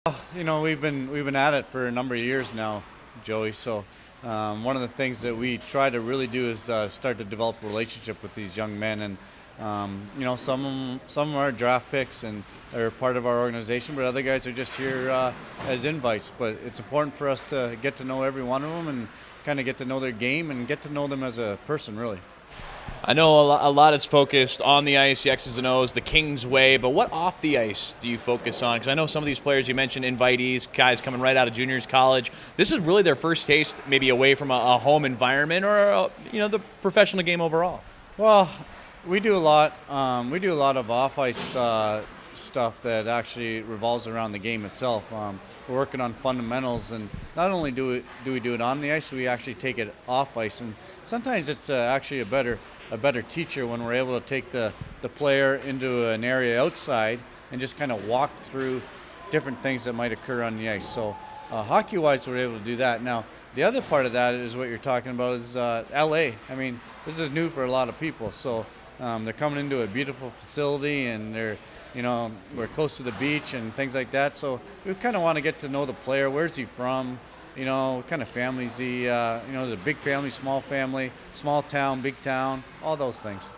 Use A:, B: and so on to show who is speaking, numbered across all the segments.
A: We've been at it for a number of years now, Joey. So one of the things that we try to really do is start to develop a relationship with these young men, and some of them are draft picks and are part of our organization, but other guys are just here as invites. But it's important for us to get to know every one of them and kind of get to know their game and get to know them as a person, really.
B: I know a lot is focused on the ice, the X's and O's, the King's way, but what off the ice do you focus on? Because I know some of these players you mentioned, invitees, guys coming right out of juniors college, this is really their first taste maybe away from a home environment or the professional game overall.
A: Well, we do a lot. We do a lot of off-ice stuff that actually revolves around the game itself. We're working on fundamentals, and not only do we do it on the ice, we actually take it off ice. And sometimes it's actually a better teacher when we're able to take the player into an area outside and just kind of walk through different things that might occur on the ice. So hockey-wise, we're able to do that. Now, the other part of that is what you're talking about is LA. I mean, this is new for a lot of people. So they're coming into a beautiful facility, and we're close to the beach and things like that. So we kind of want to get to know the player. Where's he from? What kind of family is he? Is it a big family, small town, big town, all those things.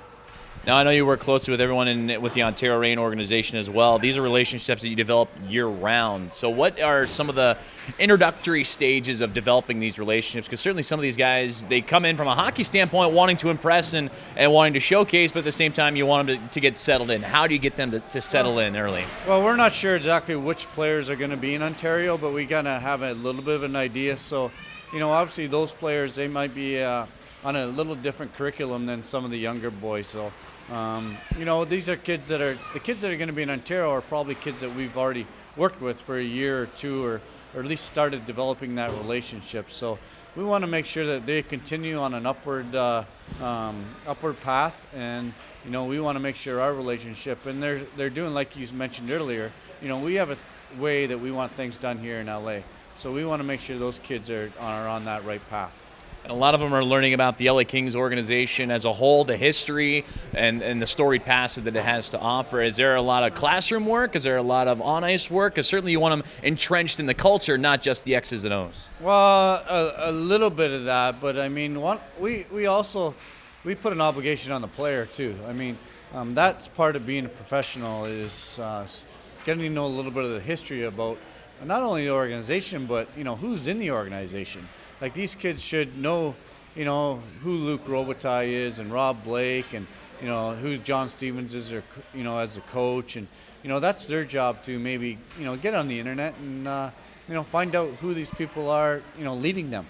B: Now, I know you work closely with everyone with the Ontario Reign organization as well. These are relationships that you develop year-round. So what are some of the introductory stages of developing these relationships? Because certainly some of these guys, they come in from a hockey standpoint wanting to impress and wanting to showcase, but at the same time you want them to get settled in. How do you get them to settle in early?
A: Well, we're not sure exactly which players are going to be in Ontario, but we kind of have a little bit of an idea. So, obviously those players, they might be on a little different curriculum than some of the younger boys. So, these are kids that are going to be in Ontario are probably kids that we've already worked with for a year or two, or at least started developing that relationship. So we want to make sure that they continue on an upward path, and we want to make sure our relationship, and they're doing like you mentioned earlier. We have a way that we want things done here in LA. So we want to make sure those kids are on that right path.
B: And a lot of them are learning about the LA Kings organization as a whole, the history and the storied past that it has to offer. Is there a lot of classroom work? Is there a lot of on-ice work? Because certainly you want them entrenched in the culture, not just the X's and O's.
A: Well, a little bit of that, but I mean, we also put an obligation on the player too. I mean, that's part of being a professional is getting to know a little bit of the history about not only the organization, but who's in the organization. Like, these kids should know, who Luke Robitaille is and Rob Blake, and who John Stevens is, or as a coach, and that's their job to maybe get on the internet and find out who these people are, leading them.